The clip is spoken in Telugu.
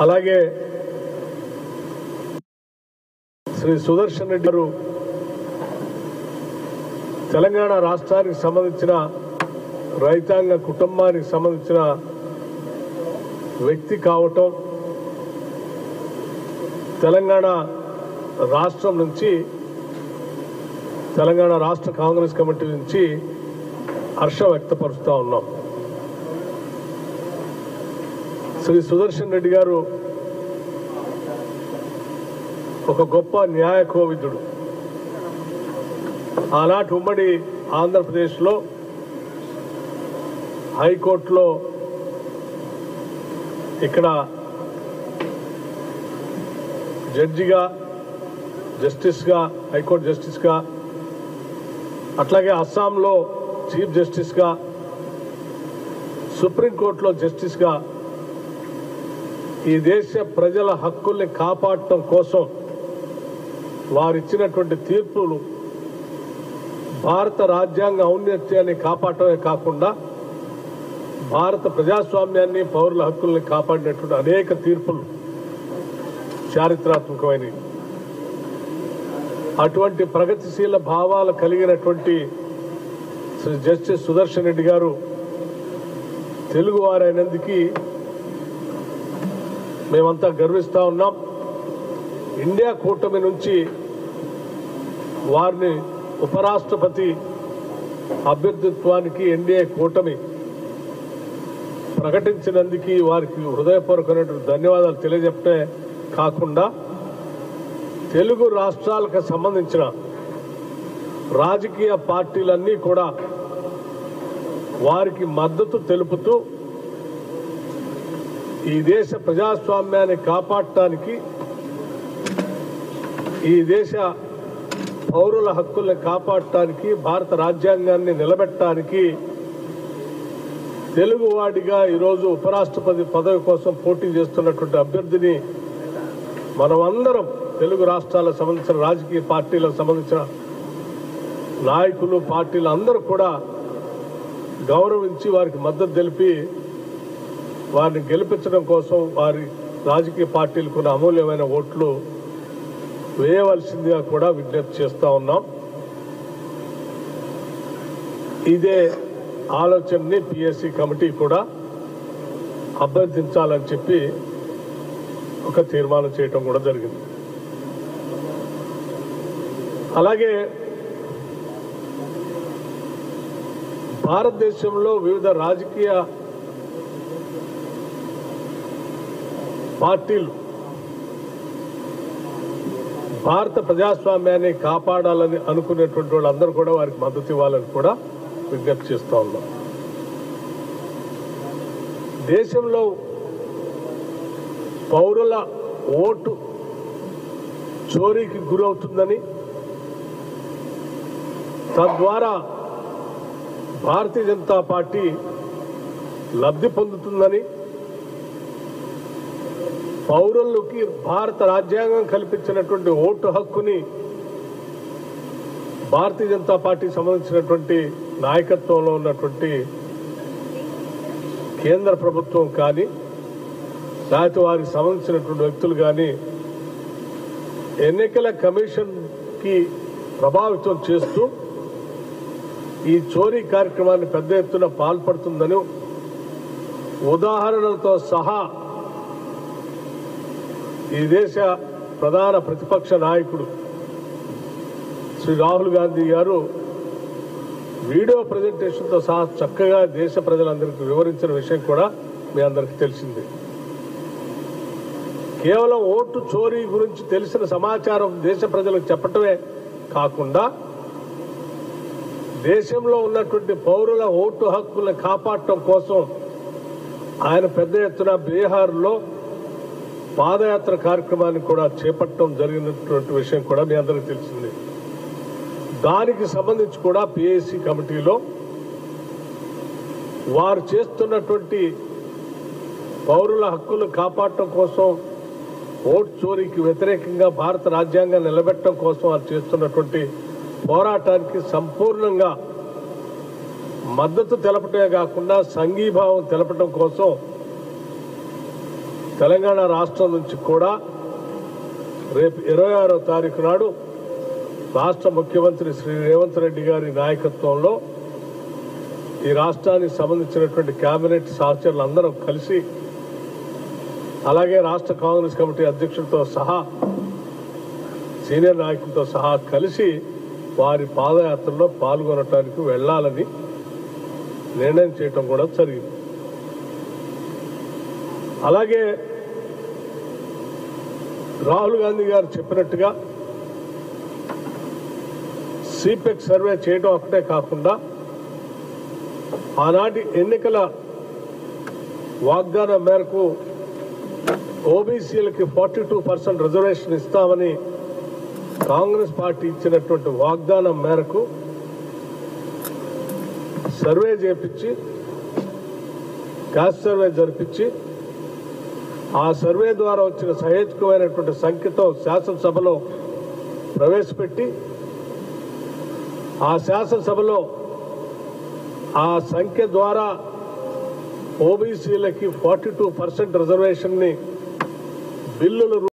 అలాగే శ్రీ సుదర్శన్ రెడ్డి గారు తెలంగాణ రాష్ట్రానికి సంబంధించిన రైతాంగ కుటుంబానికి సంబంధించిన వ్యక్తి కావటం, తెలంగాణ రాష్ట్రం నుంచి తెలంగాణ రాష్ట్ర కాంగ్రెస్ కమిటీ నుంచి హర్షం వ్యక్తపరుస్తూ ఉన్నాం. శ్రీ సుదర్శన్ రెడ్డి గారు ఒక గొప్ప న్యాయ కోవిదుడు. ఆనాటి ఉమ్మడి ఆంధ్రప్రదేశ్లో హైకోర్టులో ఇక్కడ జడ్జిగా, జస్టిస్గా, హైకోర్టు జస్టిస్గా, అట్లాగే అస్సాంలో చీఫ్ జస్టిస్గా, సుప్రీంకోర్టులో జస్టిస్గా ఈ దేశ ప్రజల హక్కుల్ని కాపాడటం కోసం వారిచ్చినటువంటి తీర్పులు భారత రాజ్యాంగ ఔన్నత్యాన్ని కాపాడటమే కాకుండా భారత ప్రజాస్వామ్యాన్ని, పౌరుల హక్కుల్ని కాపాడినటువంటి అనేక తీర్పులు చారిత్రాత్మకమైనవి. అటువంటి ప్రగతిశీల భావాలు కలిగినటువంటి శ్రీ జస్టిస్ సుదర్శన్ రెడ్డి గారు తెలుగువారైనందుకు మేమంతా గర్విస్తూ ఉన్నాం. ఇండియా కూటమి నుంచి వారిని ఉపరాష్ట్రపతి అభ్యర్థిత్వానికి ఎన్డీఏ కూటమి ప్రకటించినందుకు వారికి హృదయపూర్వకమైనటువంటి ధన్యవాదాలు తెలియజెప్పే కాకుండా తెలుగు రాష్ట్రాలకు సంబంధించిన రాజకీయ పార్టీలన్నీ కూడా వారికి మద్దతు తెలుపుతూ ఈ దేశ ప్రజాస్వామ్యాన్ని కాపాడటానికి, ఈ దేశ పౌరుల హక్కుల్ని కాపాడటానికి, భారత రాజ్యాంగాన్ని నిలబెట్టడానికి తెలుగువాడిగా ఈరోజు ఉపరాష్ట్రపతి పదవి కోసం పోటీ చేస్తున్నటువంటి అభ్యర్థిని మనమందరం తెలుగు రాష్ట్రాలకు సంబంధించిన రాజకీయ పార్టీలకు సంబంధించిన నాయకులు, పార్టీలు అందరూ కూడా గౌరవించి వారికి మద్దతు తెలిపి వారిని గెలిపించడం కోసం వారి రాజకీయ పార్టీలకు అమూల్యమైన ఓట్లు వేయవలసిందిగా కూడా విజ్ఞప్తి చేస్తూ ఉన్నాం. ఇదే ఆలోచనని పిఎస్సి కమిటీ కూడా అభ్యర్థించాలని చెప్పి ఒక తీర్మానం చేయటం కూడా జరిగింది. అలాగే భారతదేశంలో వివిధ రాజకీయ పార్టీలు భారత ప్రజాస్వామ్యాన్ని కాపాడాలని అనుకునేటువంటి వాళ్ళందరూ కూడా వారికి మద్దతు ఇవ్వాలని కూడా విజ్ఞప్తి చేస్తూ ఉన్నాం. దేశంలో పౌరుల ఓటు చోరీకి గురవుతుందని, తద్వారా భారతీయ జనతా పార్టీ లబ్ధి పొందుతుందని, పౌరులకి భారత రాజ్యాంగం కల్పించినటువంటి ఓటు హక్కుని భారతీయ జనతా పార్టీకి సంబంధించినటువంటి నాయకత్వంలో ఉన్నటువంటి కేంద్ర ప్రభుత్వం కానీ, లేకపోతే వారికి సంబంధించినటువంటి వ్యక్తులు కానీ ఎన్నికల కమిషన్కి ప్రభావితం చేస్తూ ఈ చోరీ కార్యక్రమాన్ని పెద్ద ఎత్తున పాల్పడుతుందని ఉదాహరణలతో సహా ఈ దేశ ప్రధాన ప్రతిపక్ష నాయకుడు శ్రీ రాహుల్ గాంధీ గారు వీడియో ప్రజెంటేషన్తో సహా చక్కగా దేశ ప్రజలందరికీ వివరించిన విషయం కూడా మీ అందరికీ తెలిసింది. కేవలం ఓటు చోరీ గురించి తెలిసిన సమాచారం దేశ ప్రజలకు చెప్పటమే కాకుండా దేశంలో ఉన్నటువంటి పౌరుల ఓటు హక్కులను కాపాడటం కోసం ఆయన పెద్ద ఎత్తున బీహార్లో పాదయాత్ర కార్యక్రమాన్ని కూడా చేపట్టడం జరిగినటువంటి విషయం కూడా మీ అందరికీ తెలిసింది. దానికి సంబంధించి కూడా పిఎస్సి కమిటీలో వారు చేస్తున్నటువంటి పౌరుల హక్కులు కాపాడటం కోసం, ఓటు చోరీకి వ్యతిరేకంగా భారత రాజ్యాంగాన్ని నిలబెట్టడం కోసం వారు చేస్తున్నటువంటి పోరాటానికి సంపూర్ణంగా మద్దతు తెలపటమే కాకుండా సంఘీభావం తెలపడం కోసం తెలంగాణ రాష్ట్రం నుంచి కూడా రేపు 26వ తారీఖు నాడు రాష్ట్ర ముఖ్యమంత్రి శ్రీ రేవంత్ రెడ్డి గారి నాయకత్వంలో ఈ రాష్ట్రానికి సంబంధించినటువంటి కేబినెట్ సహచరులందరం కలిసి, అలాగే రాష్ట్ర కాంగ్రెస్ కమిటీ అధ్యక్షులతో సహా సీనియర్ నాయకులతో సహా కలిసి వారి పాదయాత్రలో పాల్గొనడానికి వెళ్లాలని నిర్ణయం చేయటం కూడా జరిగింది. అలాగే రాహుల్ గాంధీ గారు చెప్పినట్టుగా సిపెక్ సర్వే చేయడం ఒకటే కాకుండా ఆనాటి ఎన్నికల వాగ్దానం మేరకు ఓబీసీలకి 42% రిజర్వేషన్ ఇస్తామని కాంగ్రెస్ పార్టీ ఇచ్చినటువంటి వాగ్దానం మేరకు సర్వే చేపించి, క్యాస్ట్ సర్వే జరిపించి, ఆ సర్వే ద్వారా వచ్చిన సహేతుకమైనటువంటి సంఖ్యతో శాసనసభలో ప్రవేశపెట్టి, ఆ శాసనసభలో ఆ సంఖ్య ద్వారా ఓబీసీలకి 42% రిజర్వేషన్ ని బిల్లులు